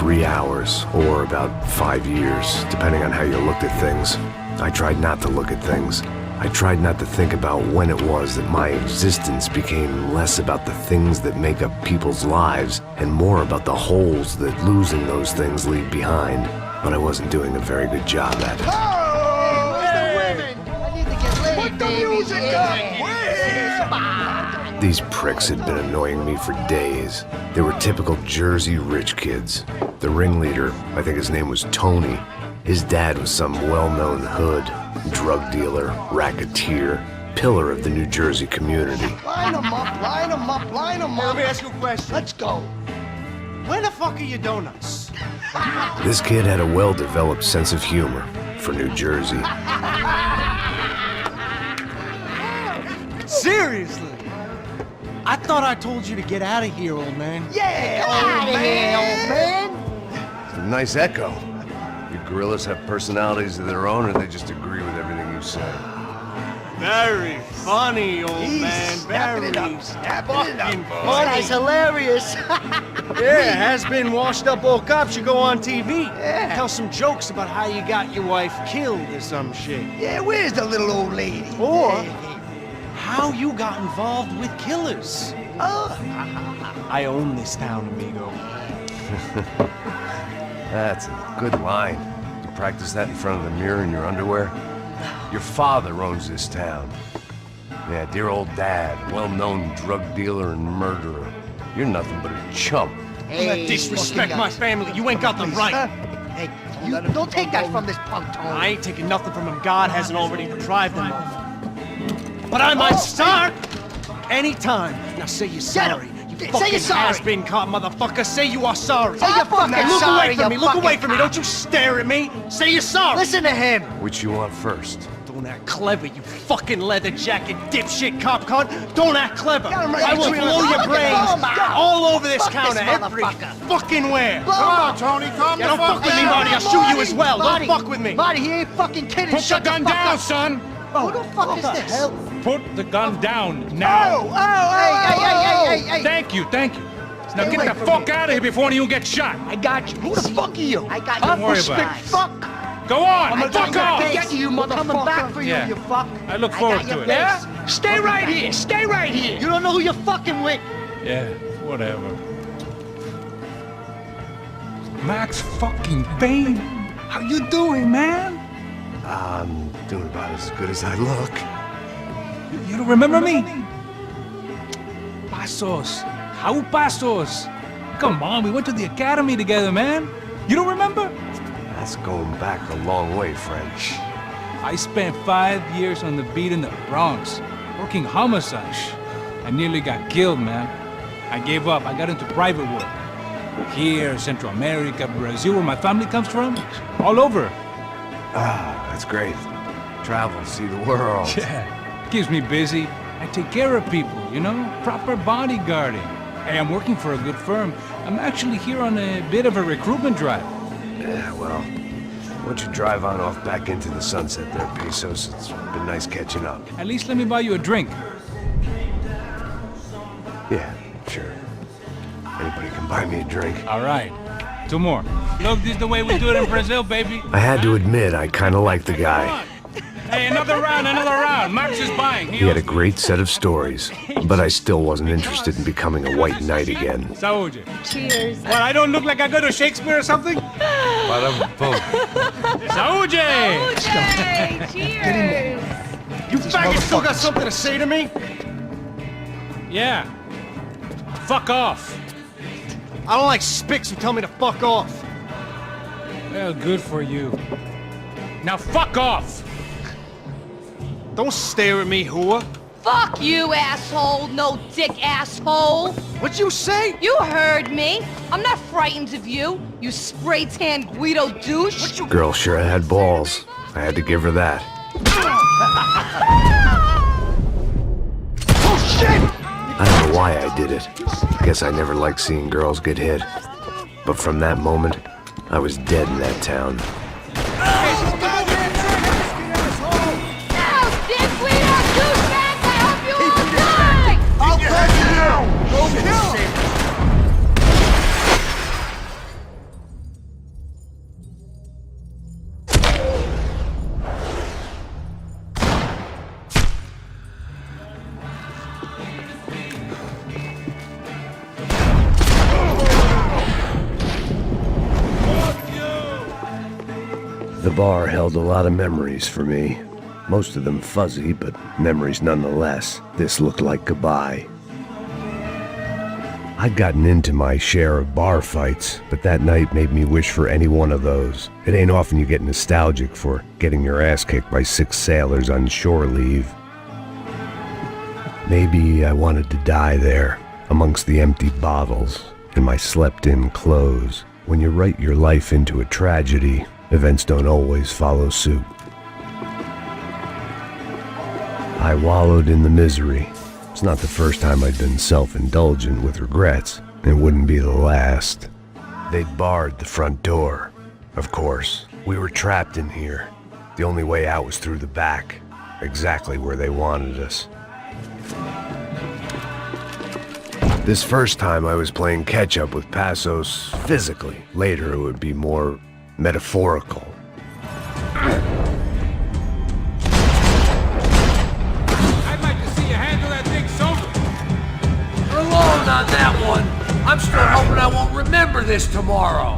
3 hours, or about 5 years, depending on how you looked at things. I tried not to look at things. I tried not to think about when it was that my existence became less about the things that make up people's lives and more about the holes that losing those things leave behind. But I wasn't doing a very good job at it. Oh, where's the women? I need to get laid, put the music up! These pricks had been annoying me for days. They were typical Jersey rich kids. The ringleader, I think his name was Tony. His dad was some well-known hood, drug dealer, racketeer, pillar of the New Jersey community. Line them up, line them up, line them up. Let me ask you a question. Let's go. Where the fuck are your donuts? This kid had a well-developed sense of humor for New Jersey. Seriously? I thought I told you to get out of here, old man. Yeah, old man. It's a nice echo. You gorillas have personalities of their own, or they just agree with everything you say? Very funny, old man. Very snapping it up. This funny. guy's hilarious. Yeah, has-been washed-up old cop should go on TV. Yeah. Tell some jokes about how you got your wife killed or some shit. Yeah, where's the little old lady? Or Hey. how you got involved with killers. Oh. I own this town, amigo. That's a good line. You practice that in front of the mirror in your underwear? Your father owns this town. Yeah, dear old dad, well-known drug dealer and murderer. You're nothing but a chump. You not disrespect my family. You ain't got the right. Hey, you don't take that from this punk, Tony. I ain't taking nothing from him God hasn't already deprived him of. But I might start anytime. Now say you're sorry. You Say fucking you're sorry. has-been caught, motherfucker. Say you are sorry. Say you're fucking Look sorry, away from me. you Look away fucking from me. Don't you stare at me. Say you're sorry. Listen to him. Which you want first? Don't act clever, you fucking leather jacket dipshit cop cunt. Don't act clever. Got him right I will between blow the your fucking brains bomb. all over this Fuck this counter, every motherfucker. fucking where. Come on, Tony, calm Yeah, don't fuck with me, Marty. I'll shoot you as well. Marty, Don't fuck with me. Marty, he ain't fucking kidding. Put the Shut gun fuck down, up. son! Who the fuck is this? Put the gun down now! Hey. Thank you. Now Stay get away the from fuck me. out of here before you get shot! I got you. Who the fuck are you? I got you. Don't worry Big about it. fuck. Go on! I'm Fuck off! get you, motherfucker. Coming back for you, Yeah. you fuck. I look forward got your to it. face. Yeah? Stay right here. Stay right here. You don't know who you're fucking with. Yeah, whatever. Max fucking Payne! How you doing, man? I'm doing about as good as I look. You don't remember me? Passos. Raúl Passos. Come on, we went to the academy together, man. You don't remember? That's going back a long way, French. I spent 5 years on the beat in the Bronx, working homicide. I nearly got killed, man. I gave up. I got into private work. Here, Central America, Brazil, where my family comes from. All over. Ah, that's great. Travel, see the world. Yeah, keeps me busy. I take care of people, you know? Proper bodyguarding. Hey, I'm working for a good firm. I'm actually here on a bit of a recruitment drive. Yeah, well, why don't you drive on off back into the sunset there, Pesos? It's been nice catching up. At least let me buy you a drink. Yeah, sure. Anybody can buy me a drink. All right. 2 more. Look, this is the way we do it in Brazil, baby. I had to admit, I kind of liked the guy. Hey, another round. Max is buying. He had a great set of stories, but I still wasn't interested in becoming a white knight again. Saúde. Cheers. What, I don't look like I go to Shakespeare or something? Saúde! Cheers. Cheers. You faggot still got something to say to me? Yeah. Fuck off. I don't like spics who tell me to fuck off. Well, good for you. Now fuck off! Don't stare at me, whore. Fuck you, asshole. No dick, asshole. What'd you say? You heard me. I'm not frightened of you, you spray-tan Guido douche. Girl sure had balls. I had to give her that. Oh, shit! I don't know why I did it. Guess I never liked seeing girls get hit. But from that moment, I was dead in that town. No, dick Guido douchebag. I hope you all die. I'll take you! Go kill him! The bar held a lot of memories for me. Most of them fuzzy, but memories nonetheless. This looked like goodbye. I'd gotten into my share of bar fights, but that night made me wish for any one of those. It ain't often you get nostalgic for getting your ass kicked by 6 sailors on shore leave. Maybe I wanted to die there, amongst the empty bottles, in my slept-in clothes. When you write your life into a tragedy, events don't always follow suit. I wallowed in the misery. It's not the first time I'd been self-indulgent with regrets. It wouldn't be the last. They'd barred the front door. Of course, we were trapped in here. The only way out was through the back, exactly where they wanted us. This first time I was playing catch-up with Passos physically. Later it would be more metaphorical. On that one. I'm still hoping I won't remember this tomorrow.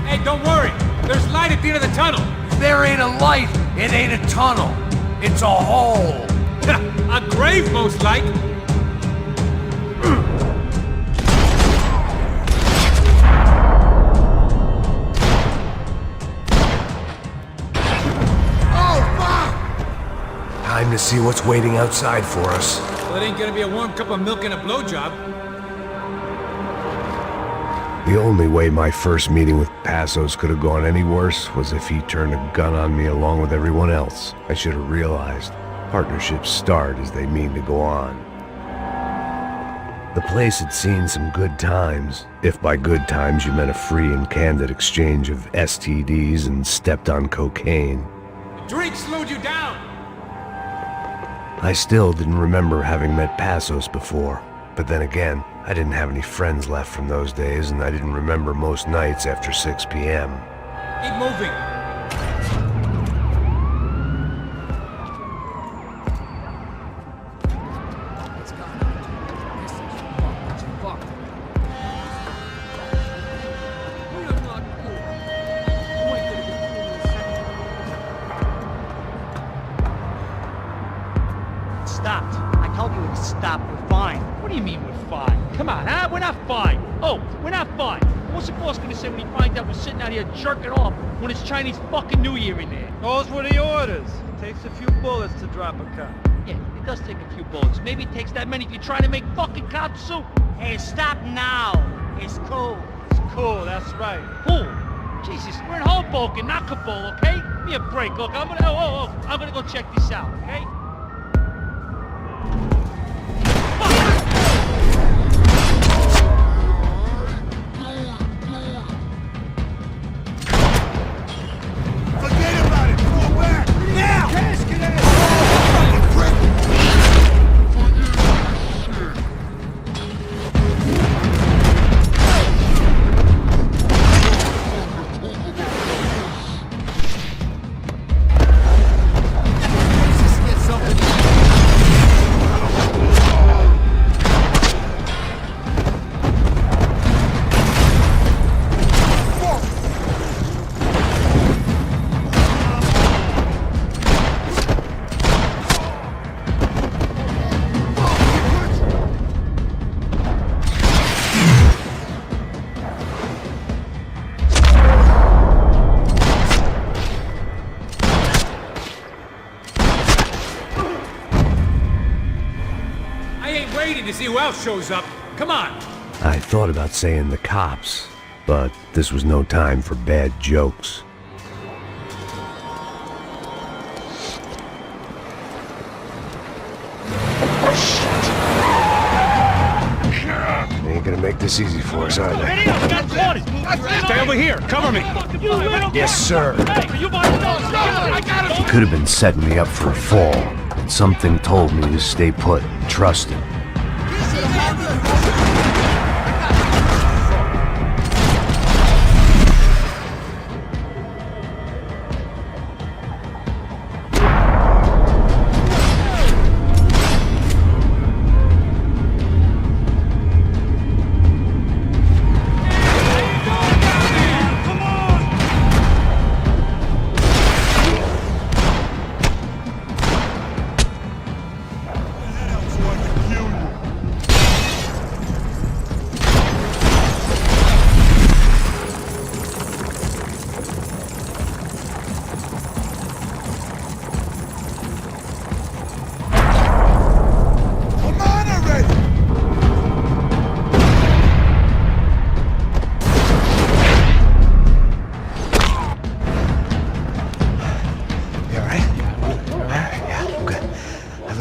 Hey, don't worry. There's light at the end of the tunnel. There ain't a light. It ain't a tunnel. It's a hole. A grave, most like. Time to see what's waiting outside for us. Well, it ain't gonna be a warm cup of milk and a blowjob. The only way my first meeting with Passos could have gone any worse was if he turned a gun on me along with everyone else. I should have realized. Partnerships start as they mean to go on. The place had seen some good times, if by good times you meant a free and candid exchange of STDs and stepped-on cocaine. Drink slowed you down. I still didn't remember having met Passos before, but then again, I didn't have any friends left from those days, and I didn't remember most nights after 6 p.m. Keep moving. Stopped. I told you it stopped. We're fine. What do you mean we're fine? Come on, huh? We're not fine. Oh, we're not fine. What's the boss gonna say when he finds out we're sitting out here jerking off when it's Chinese fucking New Year in there? Those were the orders. Takes a few bullets to drop a cop. Yeah, it does take a few bullets. Maybe it takes that many if you're trying to make fucking cop soup. Hey, stop now. It's cool. It's cool, that's right. Cool. Jesus, we're in Hoboken, not Kabul, okay? Give me a break. Look, I'm gonna go check this out, okay? To see who else shows up. Come on. I thought about saying the cops, but this was no time for bad jokes. They ain't gonna make this easy for us, are they? Stay over here. Cover me. Yes, sir. He could have been setting me up for a fall, but something told me to stay put and trust him.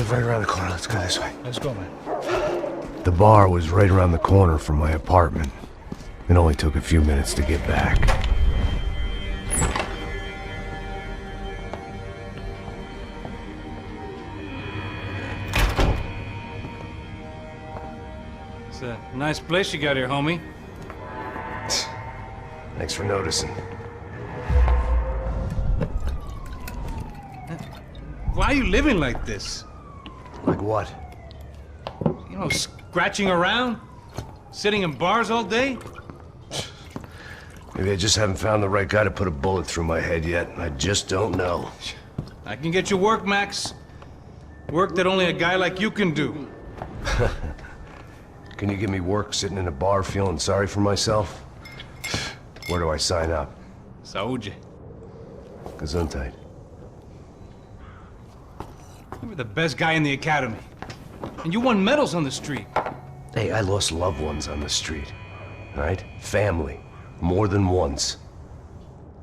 live right around the corner. Let's go this way. Let's go, man. The bar was right around the corner from my apartment. It only took a few minutes to get back. It's a nice place you got here, homie. Thanks for noticing. Why are you living like this? Like what? You know, scratching around? Sitting in bars all day? Maybe I just haven't found the right guy to put a bullet through my head yet. I just don't know. I can get you work, Max. Work that only a guy like you can do. Can you give me work sitting in a bar feeling sorry for myself? Where do I sign up? Saúde. Gesundheit. You were the best guy in the academy. And you won medals on the street. Hey, I lost loved ones on the street. All right? Family. More than once.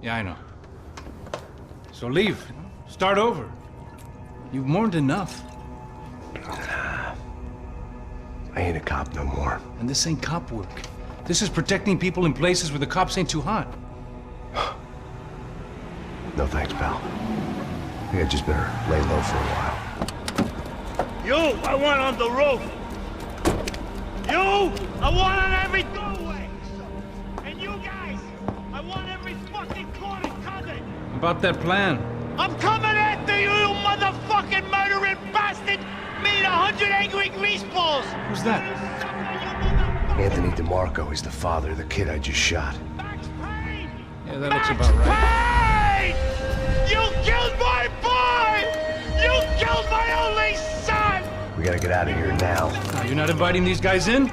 Yeah, I know. So leave. Start over. You've mourned enough. I ain't a cop no more. And this ain't cop work. This is protecting people in places where the cops ain't too hot. No thanks, pal. I think I just better lay low for a while. You, I want on the roof. You, I want on every doorway. And you guys, I want every fucking corner covered. About that plan. I'm coming after you, you motherfucking murdering bastard! Me and 100 angry greaseballs! Who's that? Anthony DeMarco, he's the father of the kid I just shot. Max Payne! Yeah, that looks about right. Payne! You killed my boy! You killed my only son! We gotta get out of here now. You're not inviting these guys in?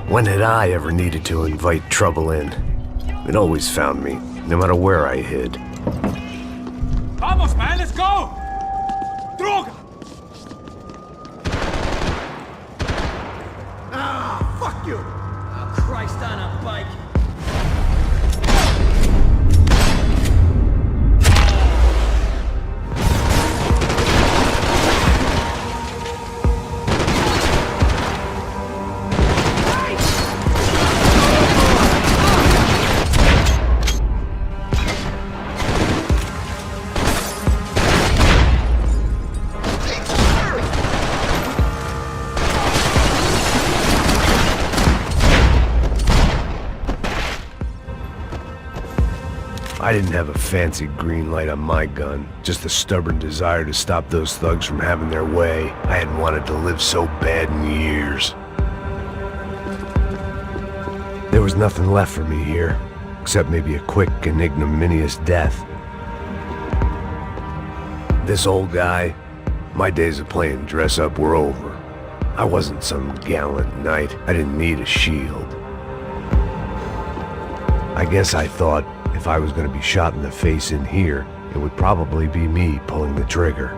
When had I ever needed to invite trouble in? It always found me, no matter where I hid. Vamos, man, let's go! Droga! Fuck you! Oh, Christ on a bike! I didn't have a fancy green light on my gun, just a stubborn desire to stop those thugs from having their way. I hadn't wanted to live so bad in years. There was nothing left for me here, except maybe a quick and ignominious death. This old guy, my days of playing dress-up were over. I wasn't some gallant knight. I didn't need a shield. I guess I thought if I was going to be shot in the face in here, it would probably be me pulling the trigger.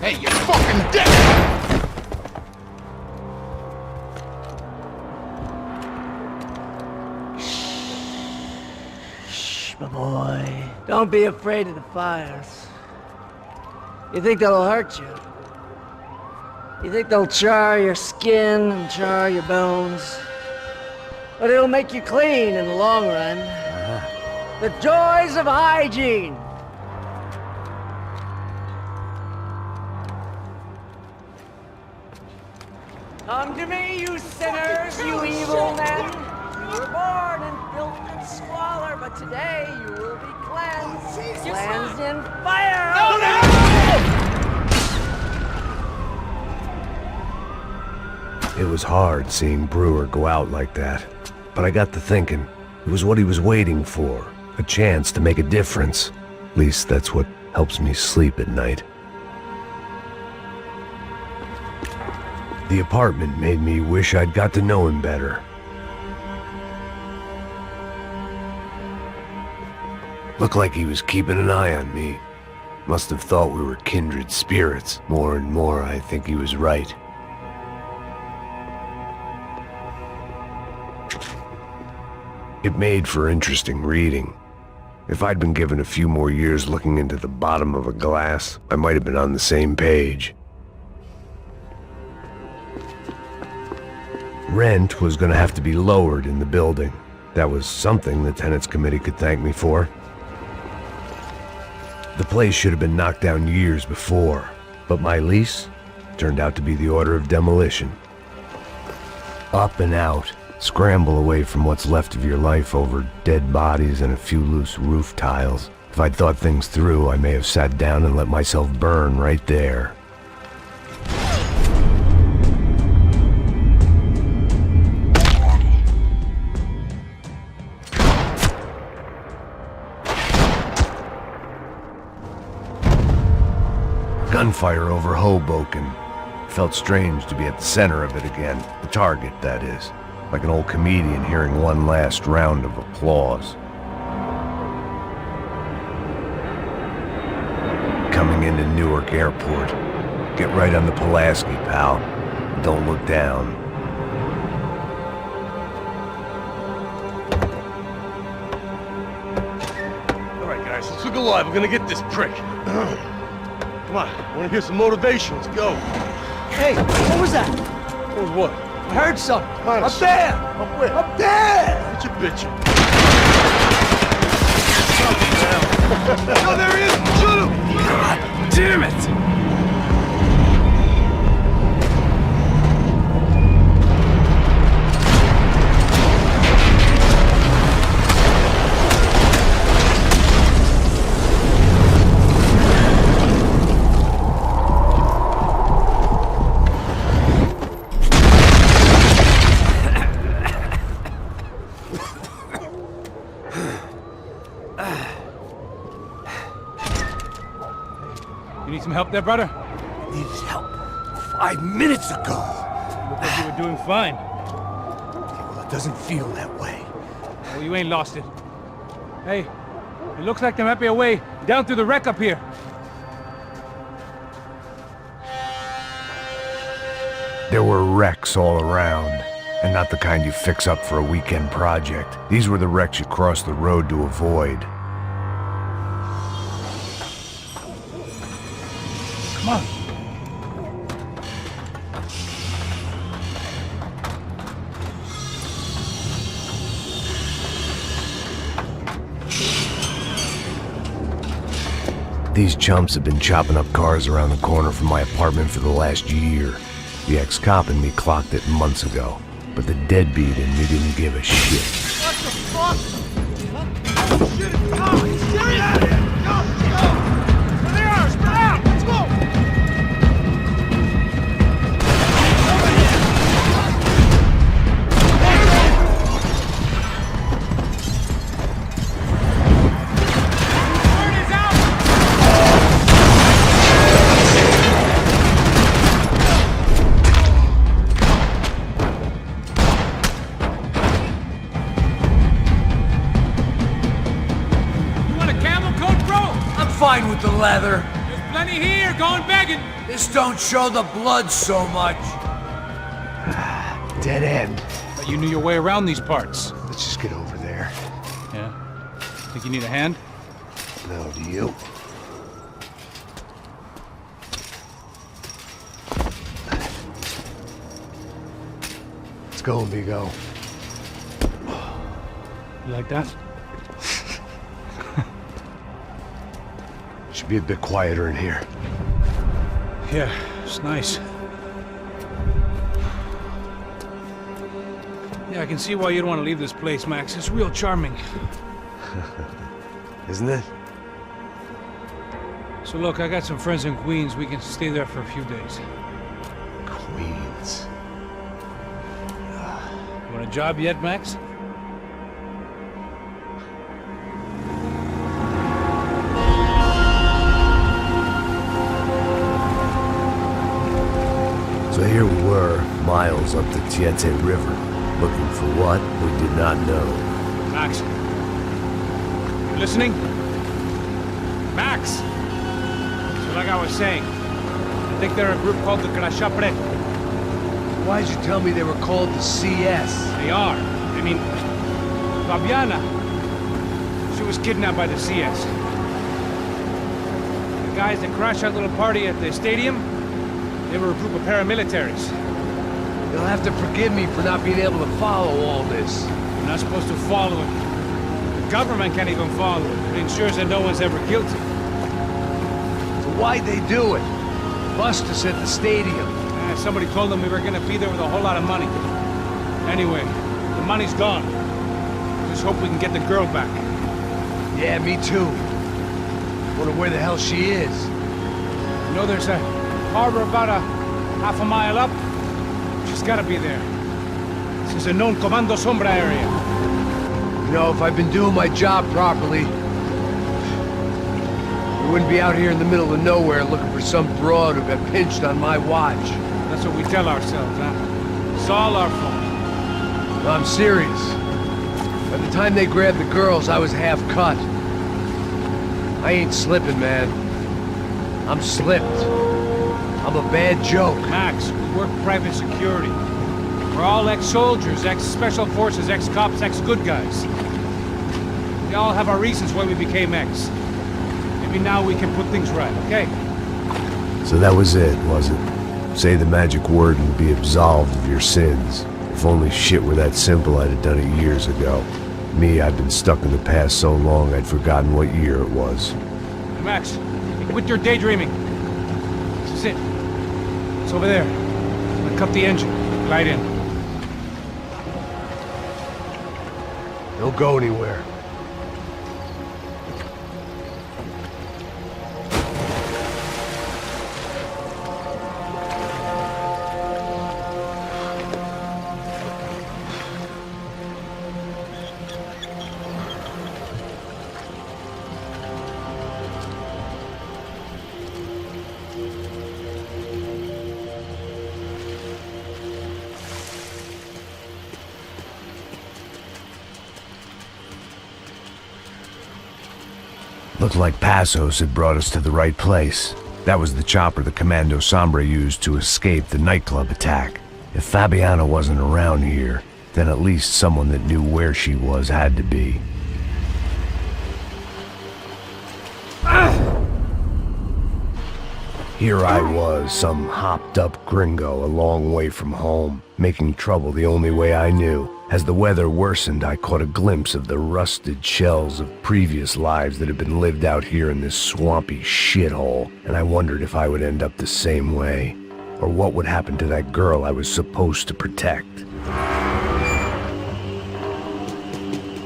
Hey, you fucking dick! Shh, my boy. Don't be afraid of the fires. You think they'll hurt you? You think they'll char your skin and char your bones? But it'll make you clean in the long run. The joys of hygiene! Come to me, you sinners, you evil men! You were born in filth and squalor, but today you will be cleansed. Cleansed in fire! It was hard seeing Brewer go out like that, but I got to thinking, it was what he was waiting for, a chance to make a difference. At least that's what helps me sleep at night. The apartment made me wish I'd got to know him better. Looked like he was keeping an eye on me. Must have thought we were kindred spirits. More and more, I think he was right. It made for interesting reading. If I'd been given a few more years looking into the bottom of a glass, I might have been on the same page. Rent was going to have to be lowered in the building. That was something the tenants committee could thank me for. The place should have been knocked down years before, but my lease turned out to be the order of demolition. Up and out, scramble away from what's left of your life over dead bodies and a few loose roof tiles. If I'd thought things through, I may have sat down and let myself burn right there. Gunfire over Hoboken. Felt strange to be at the center of it again. The target, that is. Like an old comedian hearing one last round of applause. Coming into Newark Airport. Get right on the Pulaski, pal. Don't look down. All right, guys, let's look alive. We're gonna get this prick. Come on, I want to hear some motivation. Let's go. Hey, what was that? What was what? I heard something. Honest. Up there! Up where? Up there! What you bitching? Oh, there he is! Shoot him! God damn it! You need some help there, brother? Needed help 5 minutes ago. Looked like you were doing fine. Well, it doesn't feel that way. Well, you ain't lost it. Hey, it looks like there might be a way down through the wreck up here. There were wrecks all around, and not the kind you fix up for a weekend project. These were the wrecks you cross the road to avoid. Come on. These chumps have been chopping up cars around the corner from my apartment for the last year. The ex-cop in me clocked it months ago, but the deadbeat in me didn't give a shit. What the fuck? Oh, shit, it's gone! He's serious! Go! There they are! Spread out! Let's go! Fine with the leather. There's plenty here, going begging. This don't show the blood so much. Dead end. But you knew your way around these parts. Let's just get over there. Yeah? Think you need a hand? No, do you? Let's go, amigo. You like that? Should be a bit quieter in here. Yeah, it's nice. Yeah, I can see why you'd want to leave this place, Max. It's real charming. Isn't it? So look, I got some friends in Queens. We can stay there for a few days. Queens. You want a job yet, Max? So here we were, miles up the Tietê River, looking for what we did not know. Max. You listening? Max! I was saying, I think they're a group called the Crachá Preto. Why'd you tell me they were called the CS? They are. I mean, Fabiana, she was kidnapped by the CS. The guys that crashed that little party at the stadium, they were a group of paramilitaries. You'll have to forgive me for not being able to follow all this. You're not supposed to follow it. The government can't even follow it. It ensures that no one's ever guilty. So why'd they do it? Bust us at the stadium. Somebody told them we were gonna be there with a whole lot of money. Anyway, the money's gone. Just hope we can get the girl back. Yeah, me too. Wonder where the hell she is. You know, there's a harbor about a half a mile up. She's gotta be there. This is a known Comando Sombra area. You know, if I'd been doing my job properly, we wouldn't be out here in the middle of nowhere looking for some broad who got pinched on my watch. That's what we tell ourselves, huh? It's all our fault. No, I'm serious. By the time they grabbed the girls, I was half cut. I ain't slipping, man. I'm slipped. I'm a bad joke. Max, we work private security. We're all ex-soldiers, ex-special forces, ex-cops, ex-good guys. We all have our reasons why we became ex. Maybe now we can put things right, okay? So that was it, was it? Say the magic word and be absolved of your sins. If only shit were that simple, I'd have done it years ago. Me, I've been stuck in the past so long I'd forgotten what year it was. Hey, Max, quit your daydreaming. This is it. It's over there. I'm gonna cut the engine. Glide in. Don't go anywhere. Looked like Passos had brought us to the right place. That was the chopper the Comando Sombra used to escape the nightclub attack. If Fabiana wasn't around here, then at least someone that knew where she was had to be. Here I was, some hopped-up gringo a long way from home, making trouble the only way I knew. As the weather worsened, I caught a glimpse of the rusted shells of previous lives that had been lived out here in this swampy shithole, and I wondered if I would end up the same way, or what would happen to that girl I was supposed to protect.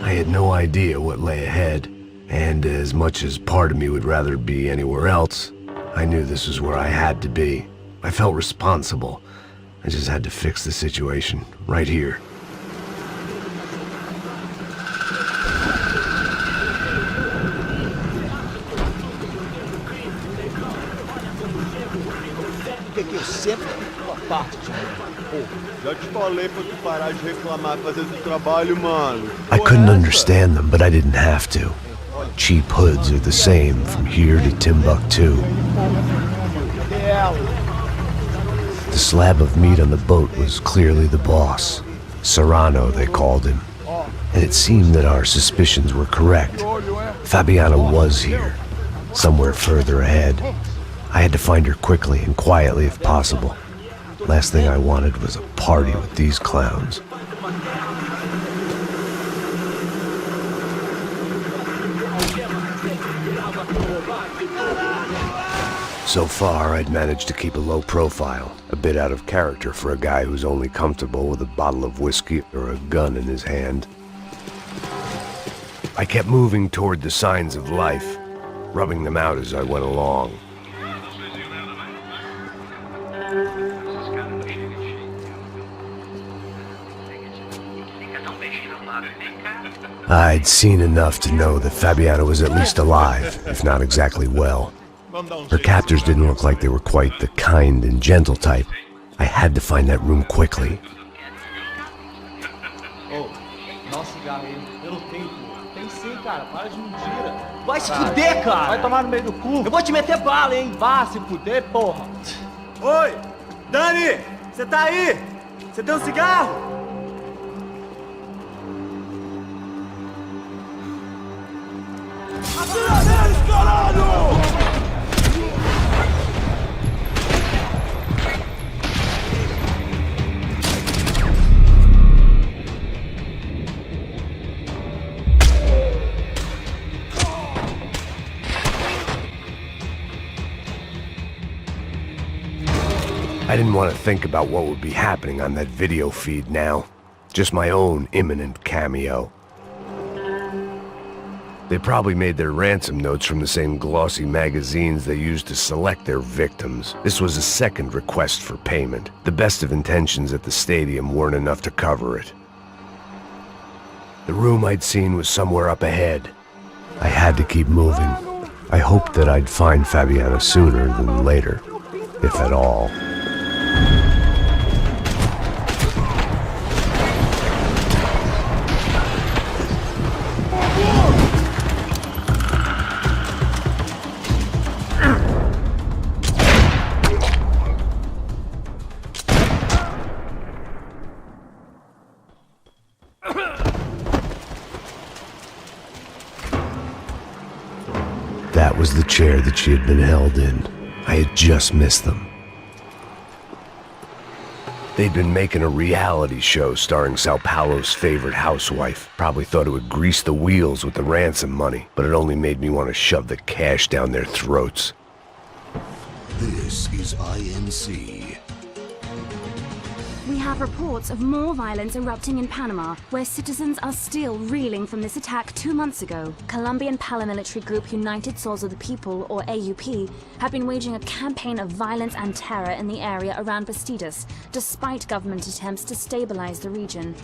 I had no idea what lay ahead, and as much as part of me would rather be anywhere else, I knew this was where I had to be. I felt responsible. I just had to fix the situation, right here. Que eu sempre fico uma parte de mim. Já te falei pra tu parar de reclamar fazendo o trabalho, mano. I couldn't understand them, but I didn't have to. Cheap hoods are the same from here to Timbuktu. The slab of meat on the boat was clearly the boss. Serrano, they called him. And it seemed that our suspicions were correct. Fabiana was here, somewhere further ahead. I had to find her quickly and quietly if possible. Last thing I wanted was a party with these clowns. So far, I'd managed to keep a low profile, a bit out of character for a guy who's only comfortable with a bottle of whiskey or a gun in his hand. I kept moving toward the signs of life, rubbing them out as I went along. I'd seen enough to know that Fabiana was at least alive, if not exactly well. Her captors didn't look like they were quite the kind and gentle type. I had to find that room quickly. Oh, nosso cigarro aí, pelo tempo, tem Tem sim, cara. Para de mentira. Vai se fuder, cara. Vai tomar no meio do cu. Eu vou te meter bala, hein? Vá se fuder, porra. Oi! Dani! Você tá aí? Você tem um cigarro? Atira neles, caralho! I didn't want to think about what would be happening on that video feed now. Just my own imminent cameo. They probably made their ransom notes from the same glossy magazines they used to select their victims. This was a second request for payment. The best of intentions at the stadium weren't enough to cover it. The room I'd seen was somewhere up ahead. I had to keep moving. I hoped that I'd find Fabiana sooner than later, if at all. That was the chair that she had been held in. I had just missed them. They'd been making a reality show starring São Paulo's favorite housewife. Probably thought it would grease the wheels with the ransom money, but it only made me want to shove the cash down their throats. This is INC. We have reports of more violence erupting in Panama, where citizens are still reeling from this attack 2 months ago. Colombian paramilitary group United Souls of the People, or AUP, have been waging a campaign of violence and terror in the area around Bastidas, despite government attempts to stabilize the region.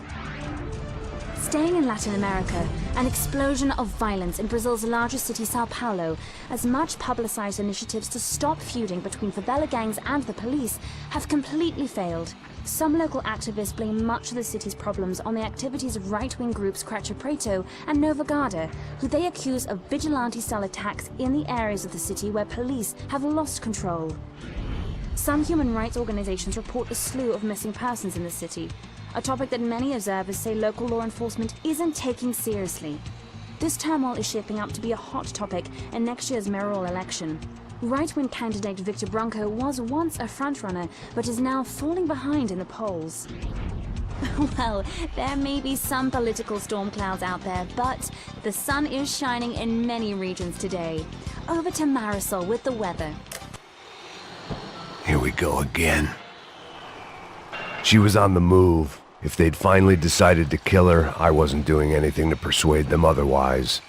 Staying in Latin America, an explosion of violence in Brazil's largest city, São Paulo, as much publicized initiatives to stop feuding between favela gangs and the police have completely failed. Some local activists blame much of the city's problems on the activities of right-wing groups Cracha Preto and Nova Guarda, who they accuse of vigilante-style attacks in the areas of the city where police have lost control. Some human rights organizations report a slew of missing persons in the city, a topic that many observers say local law enforcement isn't taking seriously. This turmoil is shaping up to be a hot topic in next year's mayoral election. Right-wing candidate Victor Branco was once a frontrunner, but is now falling behind in the polls. Well, there may be some political storm clouds out there, but the sun is shining in many regions today. Over to Marisol with the weather. Here we go again. She was on the move. If they'd finally decided to kill her, I wasn't doing anything to persuade them otherwise.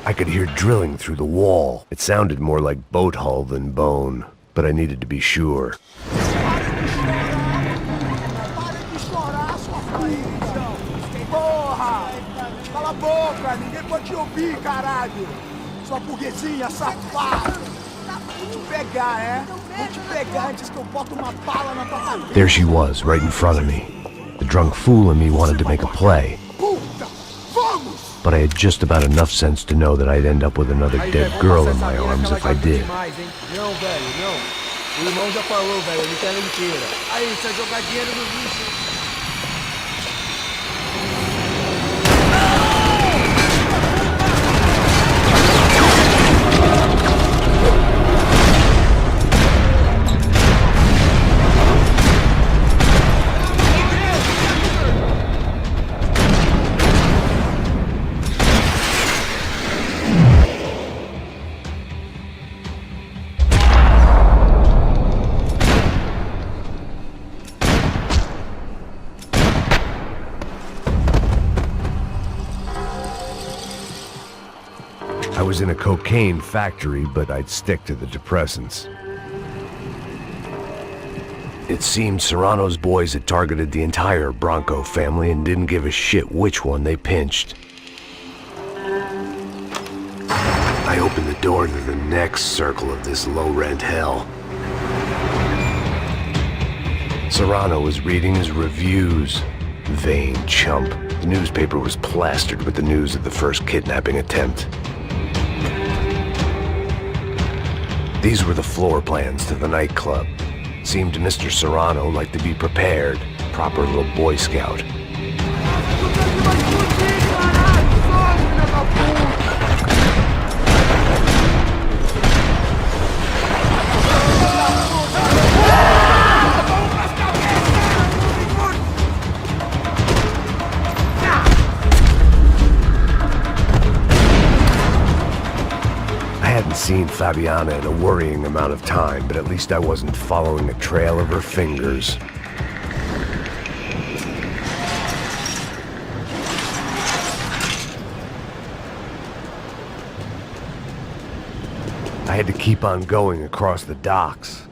I could hear drilling through the wall. It sounded more like boat hull than bone, but I needed to be sure. Porra! Cala a boca! Ninguém pode te ouvir, caralho! Sua burguesinha safada! Vou te pegar, é? Vou te pegar antes que eu boto uma bala na tua cabeça! There she was, right in front of me. The drunk fool in me wanted to make a play. But I had just about enough sense to know that I'd end up with another dead girl in my arms if I did. Não, velho, não. O irmão já falou, velho, ele quer inteira. Aí, você jogar dinheiro no lixo. I was in a cocaine factory, but I'd stick to the depressants. It seemed Serrano's boys had targeted the entire Branco family and didn't give a shit which one they pinched. I opened the door to the next circle of this low-rent hell. Serrano was reading his reviews. Vain chump. The newspaper was plastered with the news of the first kidnapping attempt. These were the floor plans to the nightclub. Seemed to Mr. Serrano like to be prepared, proper little Boy Scout. I hadn't seen Fabiana in a worrying amount of time, but at least I wasn't following a trail of her fingers. I had to keep on going across the docks.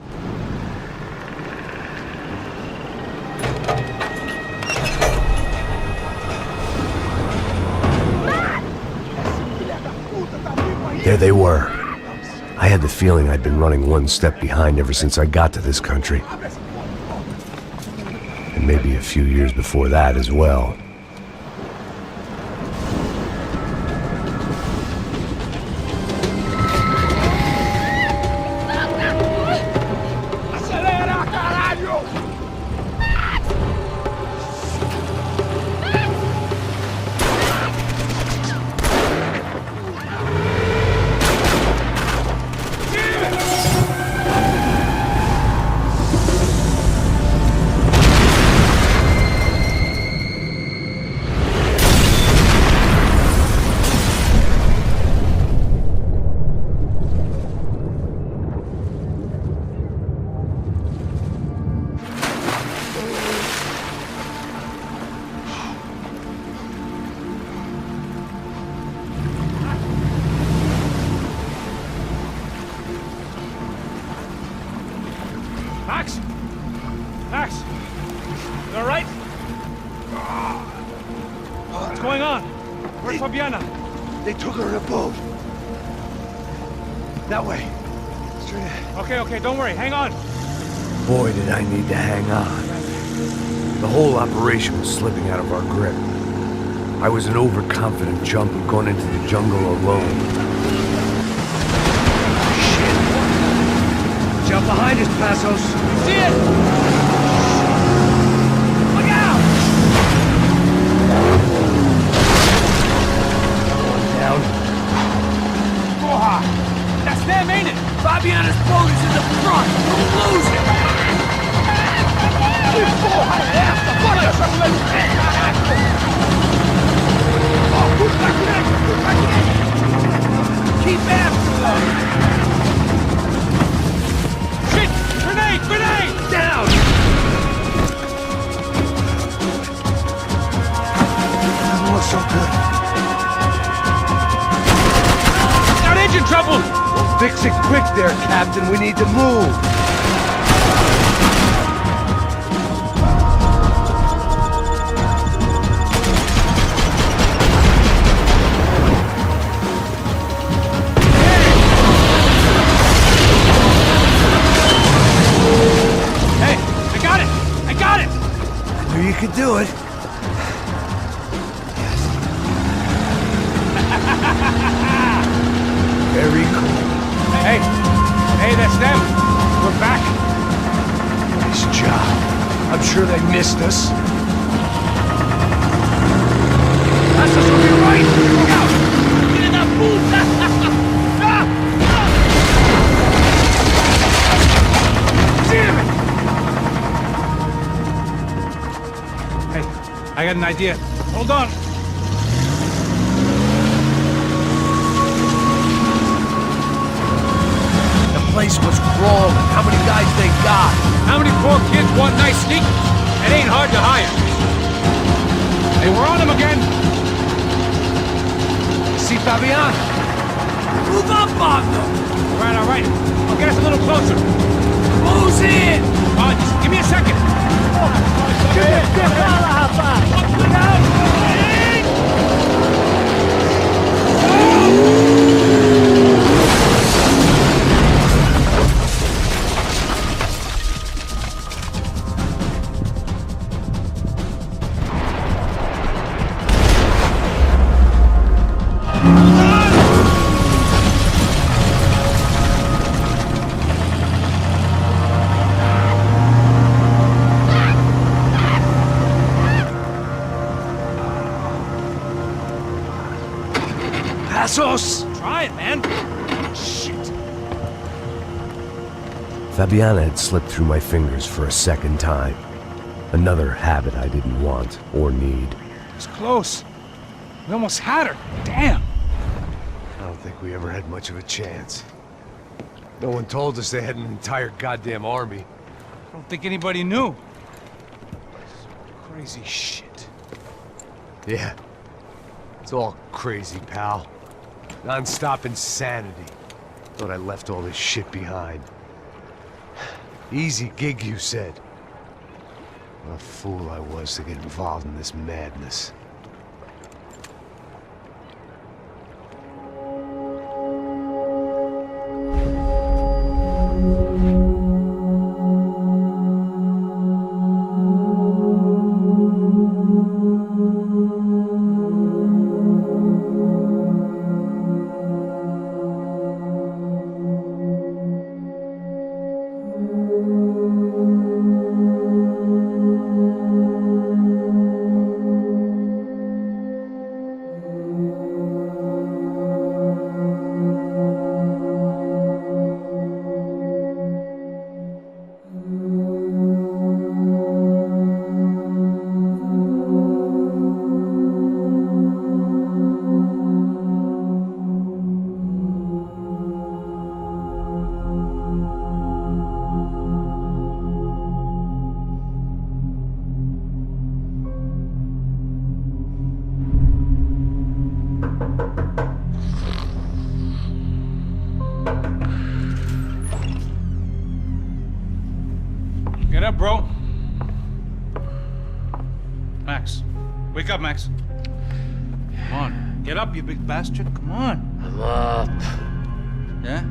There they were. I had the feeling I'd been running one step behind ever since I got to this country. And maybe a few years before that as well. Max! You alright? What's going on? Where's Fabiana? They took her in a boat. That way. Straight ahead. Okay, don't worry. Hang on. Boy, did I need to hang on. The whole operation was slipping out of our grip. I was an overconfident chump who'd gone into the jungle alone. Watch out behind us, Passos. See it! Look out! Down. Porra! That's them, ain't it? Fabiana's boat is in the front. Don't lose it! Porra, é essa? Bora essa mulher! Oh, puta que keep after them! Shit! Grenade! Down! Doesn't look so good. Got engine trouble! Well, fix it quick there, Captain. We need to move. You can do it. Very cool. Hey, that's them. We're back. Nice job. I'm sure they missed us. That's us on your right! Look out! Get in that pool! Damn it! I got an idea. Hold on. The place was crawling. How many guys they got? How many poor kids want nice sneakers? It ain't hard to hire. Hey, we're on them again. See Fabiana? Move up, Bogdo! All right. I'll get us a little closer. Who's in? Just give me a second. Passos! Try it, man. Shit. Fabiana had slipped through my fingers for a second time. Another habit I didn't want or need. It's close. We almost had her. Damn. I don't think we ever had much of a chance. No one told us they had an entire goddamn army. I don't think anybody knew. Crazy shit. Yeah. It's all crazy, pal. Non-stop insanity. Thought I left all this shit behind. Easy gig, you said. What a fool I was to get involved in this madness. Get up, bro. Max. Wake up, Max. Come on. Get up, you big bastard. Come on. I'm up. Yeah?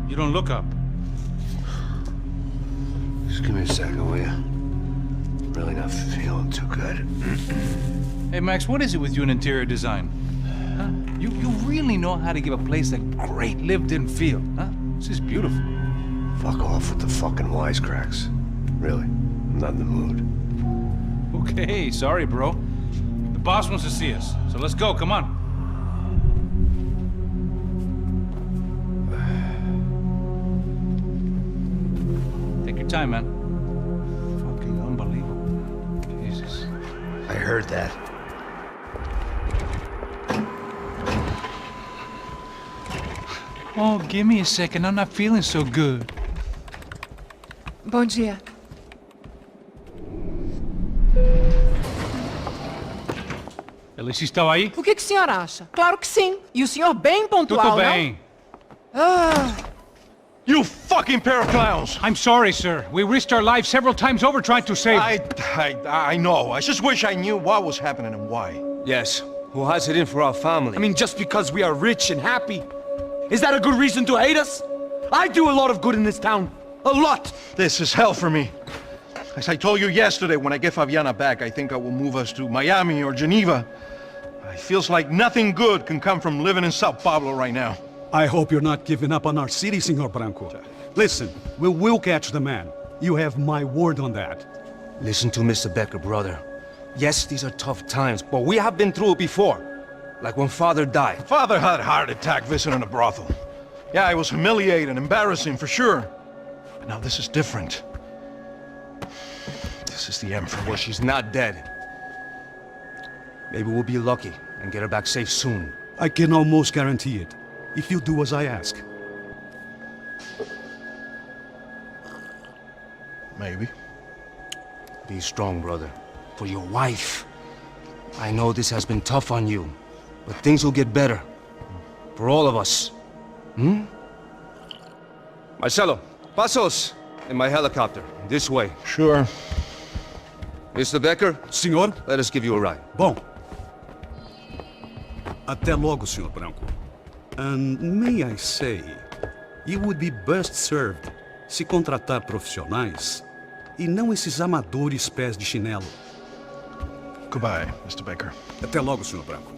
You don't look up. Just give me a second, will you? Really not feeling too good. Hey, Max, what is it with you and interior design? Huh? You really know how to give a place a great lived-in feel, huh? This is beautiful. Fuck off with the fucking wisecracks. Really, I'm not in the mood. Okay, sorry, bro. The boss wants to see us, so let's go, come on. Take your time, man. Fucking unbelievable. Jesus. I heard that. Oh, give me a second, I'm not feeling so good. Bom dia. Alice estava aí? O que o senhor acha? Claro que sim. E o senhor bem pontual, Tudo bem. You fucking pair of clowns! I'm sorry, sir. We risked our lives several times over trying to save... I know. I just wish I knew what was happening and why. Yes. Who has it in for our family? I mean, just because we are rich and happy, is that a good reason to hate us? I do a lot of good in this town. A lot! This is hell for me. As I told you yesterday, when I get Fabiana back, I think I will move us to Miami or Geneva. It feels like nothing good can come from living in São Paulo right now. I hope you're not giving up on our city, Senor Branco. Listen, we will catch the man. You have my word on that. Listen to Mr. Becker, brother. Yes, these are tough times, but we have been through it before. Like when Father died. Father had a heart attack visiting a brothel. Yeah, it was humiliating, embarrassing, for sure. But now this is different. This is the end for me. Well, she's not dead. Maybe we'll be lucky and get her back safe soon. I can almost guarantee it, if you do as I ask. Maybe. Be strong, brother. For your wife. I know this has been tough on you, but things will get better. For all of us. Hmm? Marcelo, Passos, in my helicopter. This way. Sure. Mr. Becker? Senhor? Let us give you a ride. Bom. Até logo, Senhor Branco. And may I say, you would be best served se contratar profissionais e não esses amadores pés de chinelo. Goodbye, Mr. Becker. Até logo, Senhor Branco.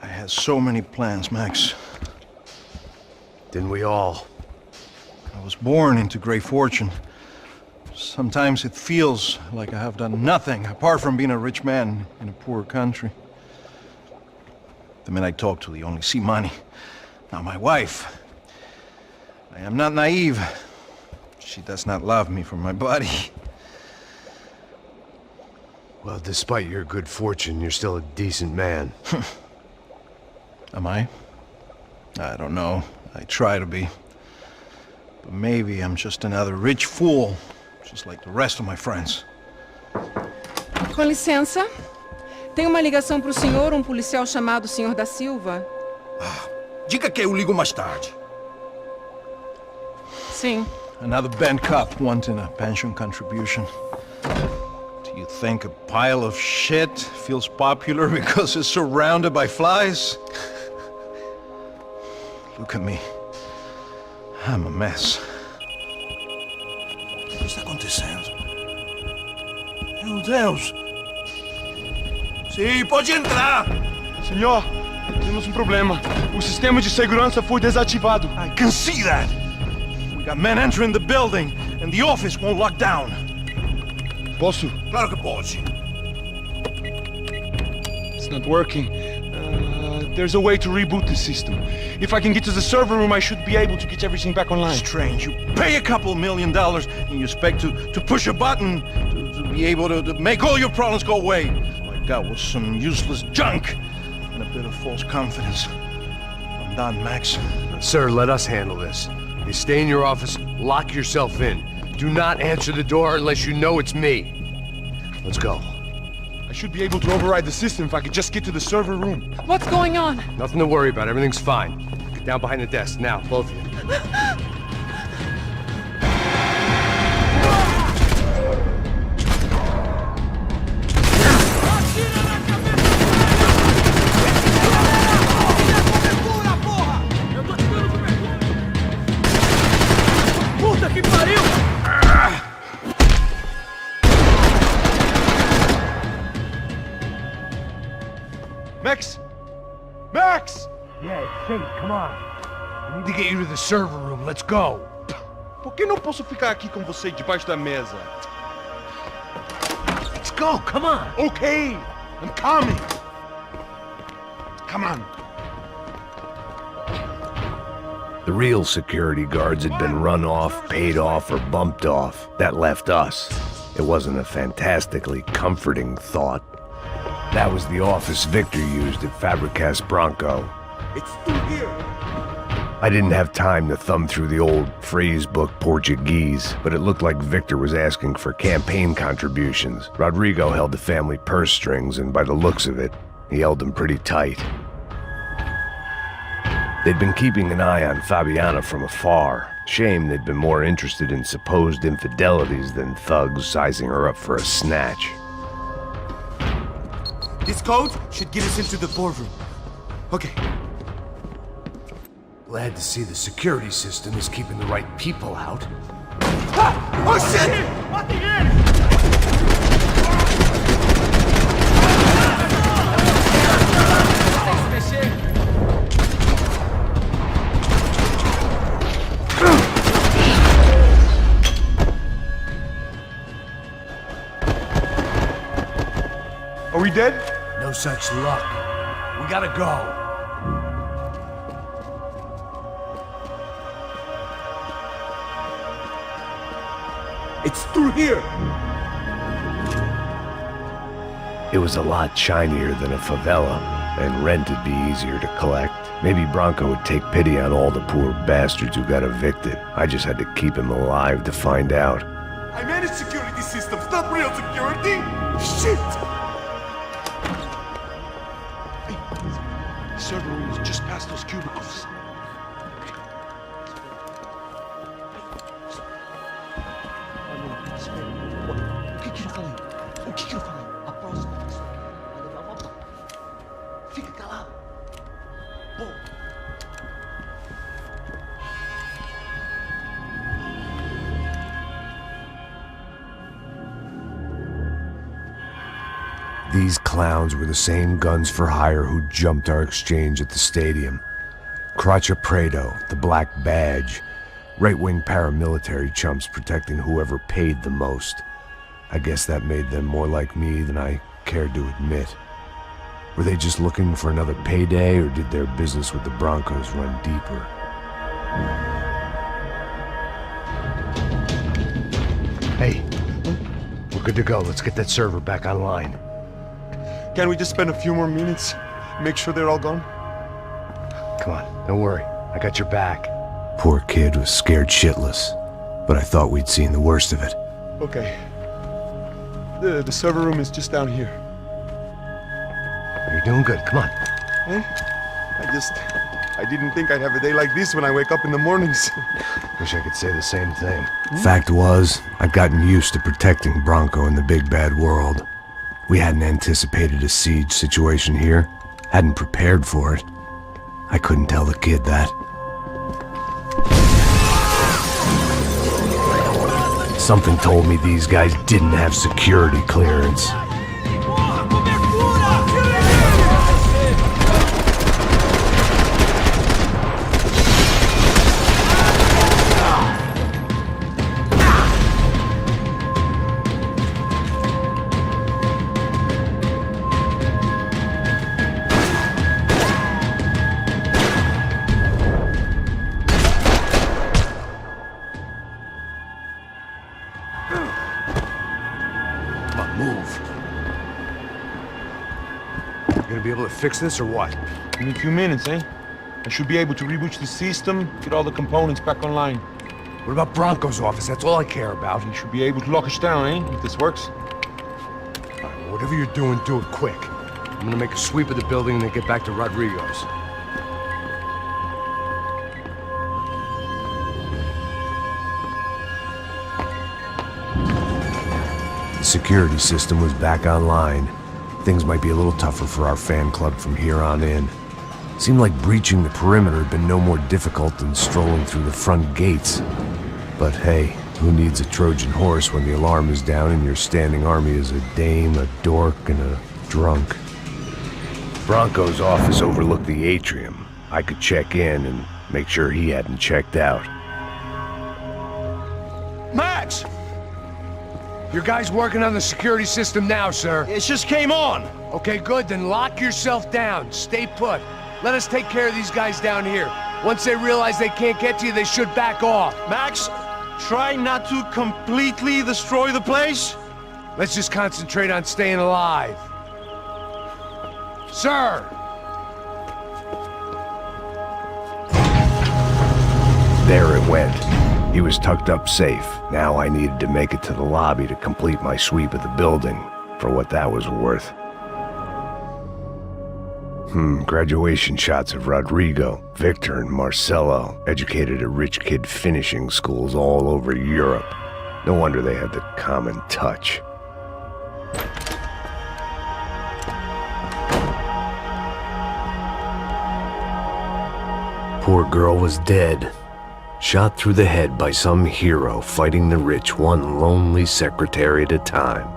I had so many plans, Max. Didn't we all? I was born into great fortune. Sometimes it feels like I have done nothing apart from being a rich man in a poor country. The men I talk to, they only see money. Now my wife, I am not naive. She does not love me for my body. Well, despite your good fortune, you're still a decent man. Am I? I don't know. I try to be. But maybe I'm just another rich fool, just like the rest of my friends. Com licença. Tem uma ligação para o senhor, policial chamado Sr. da Silva. Diga que eu ligo mais tarde. Sim. Another band cop wanting a pension contribution. Do you think a pile of shit feels popular because it's surrounded by flies? Look at me. I'm a mess. O que está acontecendo? Meu Deus! Sim, pode entrar! Senhor, temos problema. O sistema de segurança foi desativado. I can see that! We got men entering the building, and the office won't lock down. Posso? Claro que pode. It's not working. There's a way to reboot the system. If I can get to the server room, I should be able to get everything back online. Strange. You pay a couple $1 million and you expect to push a button to be able to make all your problems go away. All I got was some useless junk and a bit of false confidence. I'm done, Max. Sir, let us handle this. You stay in your office, lock yourself in. Do not answer the door unless you know it's me. Let's go. I should be able to override the system if I could just get to the server room. What's going on? Nothing to worry about. Everything's fine. Get down behind the desk. Now, both of you. Puta que pariu! Max! Max! Yeah, it's safe. Come on. We need to get you to the server room. Let's go. Por que não posso ficar aqui com você debaixo da mesa? Let's go. Come on. Okay, I'm coming. Come on. The real security guards had been run off, paid off, or bumped off. That left us. It wasn't a fantastically comforting thought. That was the office Victor used at Fabricas Branco. It's through here. I didn't have time to thumb through the old phrase book Portuguese, but it looked like Victor was asking for campaign contributions. Rodrigo held the family purse strings, and by the looks of it, he held them pretty tight. They'd been keeping an eye on Fabiana from afar. Shame they'd been more interested in supposed infidelities than thugs sizing her up for a snatch. This code should get us into the boardroom. Okay. Glad to see the security system is keeping the right people out. Ah! Oh shit! What the hell? Are we dead? No such luck. We gotta go. It's through here. It was a lot shinier than a favela, and rent would be easier to collect. Maybe Branco would take pity on all the poor bastards who got evicted. I just had to keep him alive to find out. I manage security systems, not real security. Shit! The server room is just past those cubicles. O que eu falei? O que eu falei? A próxima pessoa vai levar uma bola. Fica calado. Bom. These clowns were the same guns for hire who jumped our exchange at the stadium. Craccia Prado, the Black Badge, right-wing paramilitary chumps protecting whoever paid the most. I guess that made them more like me than I cared to admit. Were they just looking for another payday, or did their business with the Broncos run deeper? Hey, we're good to go. Let's get that server back online. Can we just spend a few more minutes? Make sure they're all gone? Come on, don't worry. I got your back. Poor kid was scared shitless, but I thought we'd seen the worst of it. Okay. The server room is just down here. You're doing good. Come on. Hey? I didn't think I'd have a day like this when I wake up in the mornings. Wish I could say the same thing. Fact was, I'd gotten used to protecting Branco in the big bad world. We hadn't anticipated a siege situation here, hadn't prepared for it. I couldn't tell the kid that. Something told me these guys didn't have security clearance. Be able to fix this or what? In a few minutes, eh? I should be able to reboot the system, get all the components back online. What about Branco's office? That's all I care about. You should be able to lock us down, eh? If this works. All right, whatever you're doing, do it quick. I'm gonna make a sweep of the building and then get back to Rodrigo's. The security system was back online. Things might be a little tougher for our fan club from here on in. Seemed like breaching the perimeter had been no more difficult than strolling through the front gates. But hey, who needs a Trojan horse when the alarm is down and your standing army is a dame, a dork, and a drunk? Branco's office overlooked the atrium. I could check in and make sure he hadn't checked out. Max! Your guy's working on the security system now, sir. It just came on. Okay, good. Then lock yourself down. Stay put. Let us take care of these guys down here. Once they realize they can't get to you, they should back off. Max, try not to completely destroy the place. Let's just concentrate on staying alive. Sir! There it went. He was tucked up safe. Now I needed to make it to the lobby to complete my sweep of the building, for what that was worth. Graduation shots of Rodrigo, Victor, and Marcelo, educated at rich kid finishing schools all over Europe. No wonder they had the common touch. Poor girl was dead. Shot through the head by some hero fighting the rich one lonely secretary at a time.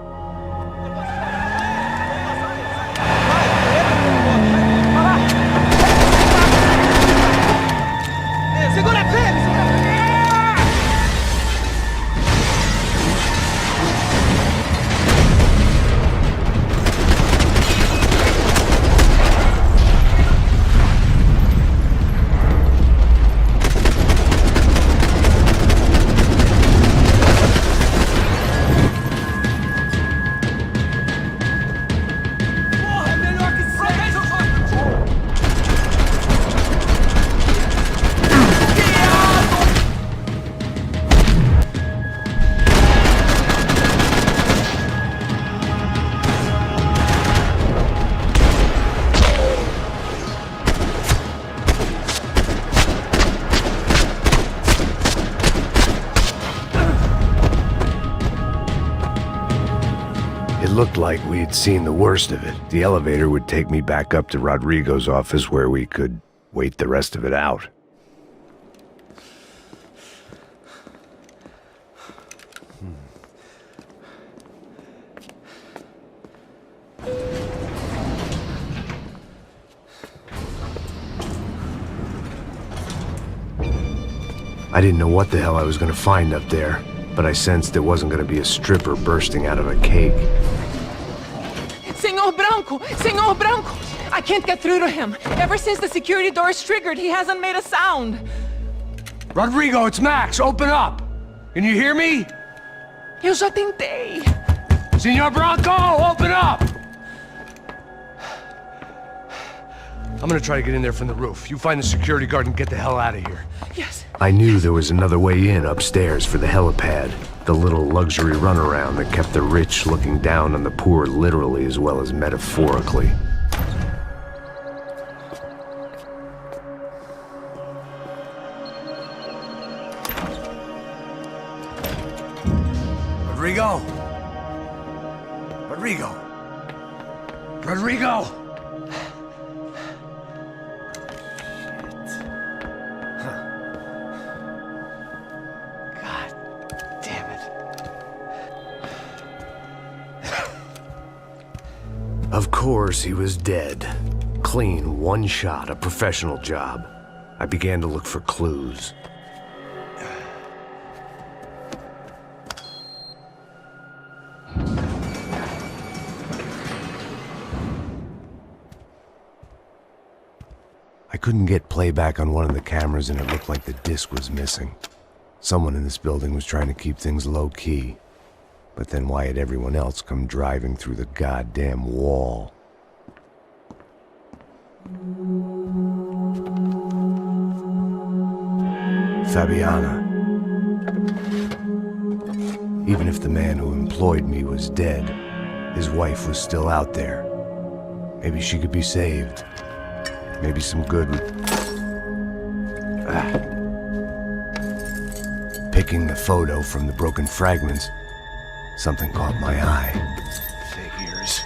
Looked like we had seen the worst of it. The elevator would take me back up to Rodrigo's office where we could wait the rest of it out. I didn't know what the hell I was going to find up there, but I sensed it wasn't going to be a stripper bursting out of a cake. Senhor Branco! Branco! Senor Branco! I can't get through to him. Ever since the security door is triggered, he hasn't made a sound. Rodrigo, it's Max. Open up. Can you hear me? Eu já tentei. Senor Branco, open up! I'm gonna try to get in there from the roof. You find the security guard and get the hell out of here. Yes. I knew there was another way in upstairs for the helipad, the little luxury runaround that kept the rich looking down on the poor literally as well as metaphorically. Rodrigo! Rodrigo! Rodrigo! Of course, he was dead. Clean, one shot, a professional job. I began to look for clues. I couldn't get playback on one of the cameras and it looked like the disc was missing. Someone in this building was trying to keep things low-key. But then why had everyone else come driving through the goddamn wall? Fabiana. Even if the man who employed me was dead, his wife was still out there. Maybe she could be saved. Maybe some good would... Picking the photo from the broken fragments, something caught my eye. Figures.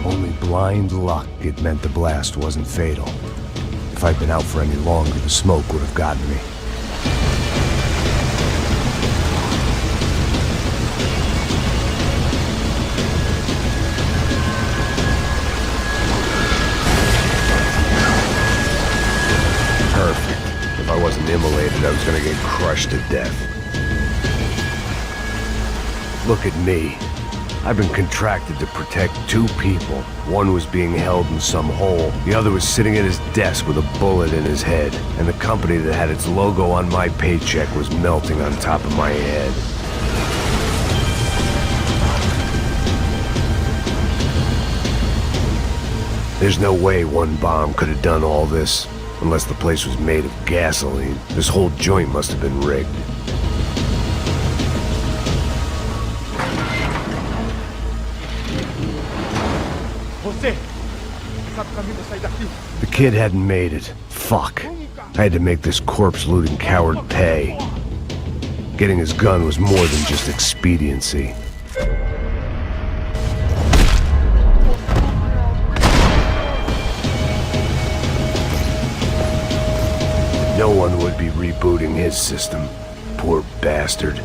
Only blind luck it meant the blast wasn't fatal. If I'd been out for any longer, the smoke would have gotten me. Perfect. If I wasn't immolated, I was gonna get crushed to death. Look at me. I've been contracted to protect two people. One was being held in some hole. The other was sitting at his desk with a bullet in his head. And the company that had its logo on my paycheck was melting on top of my head. There's no way one bomb could have done all this. Unless the place was made of gasoline. This whole joint must have been rigged. The kid hadn't made it. Fuck. I had to make this corpse-looting coward pay. Getting his gun was more than just expediency. No one would be rebooting his system. Poor bastard.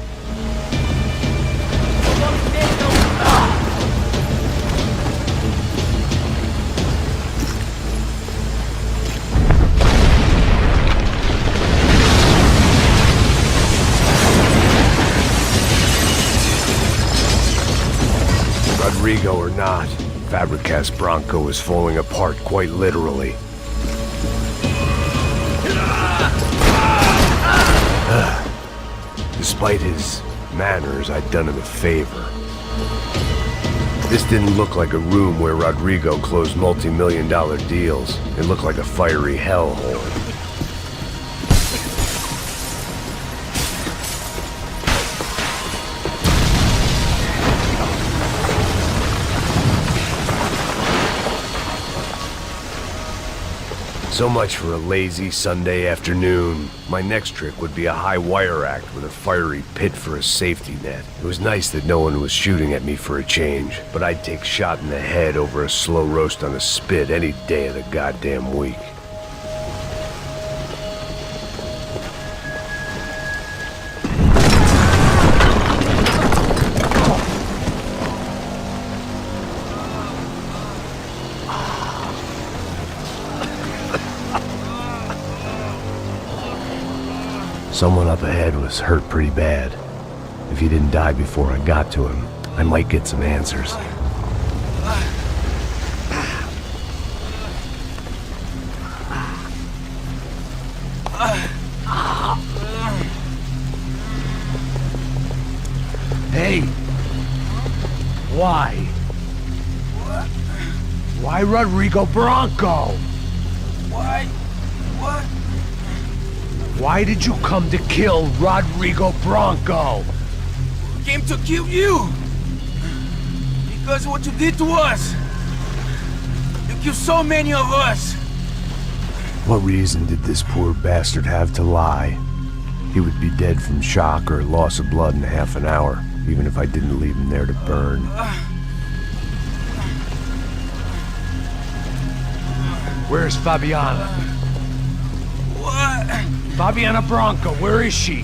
Rodrigo or not, Fabricas Branco is falling apart quite literally. Despite his manners, I'd done him a favor. This didn't look like a room where Rodrigo closed multi-million-dollar deals. It looked like a fiery hellhole. So much for a lazy Sunday afternoon. My next trick would be a high wire act with a fiery pit for a safety net. It was nice that no one was shooting at me for a change, but I'd take shot in the head over a slow roast on a spit any day of the goddamn week. Someone up ahead was hurt pretty bad. If he didn't die before I got to him, I might get some answers. Hey! Why? Why Rodrigo Branco? Why? What? Why did you come to kill Rodrigo Branco? We came to kill you! Because of what you did to us! You killed so many of us! What reason did this poor bastard have to lie? He would be dead from shock or loss of blood in half an hour, even if I didn't leave him there to burn. Where's Fabiana? What? Fabiana Branco, where is she?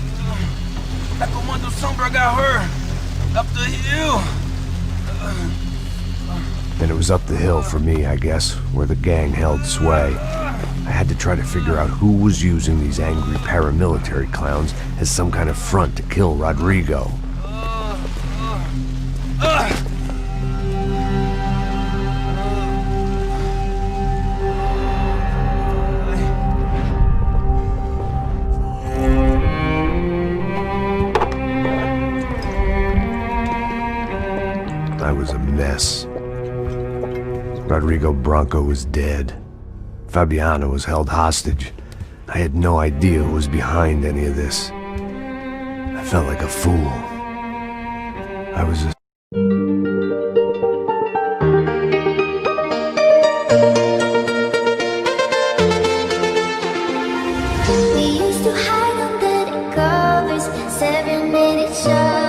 That Comando Sombra got her! Up the hill! Then it was up the hill for me, I guess, where the gang held sway. I had to try to figure out who was using these angry paramilitary clowns as some kind of front to kill Rodrigo. I was a mess. Rodrigo Branco was dead. Fabiana was held hostage. I had no idea who was behind any of this. I felt like a fool. I was a... We used to hide under the covers, staring at each other.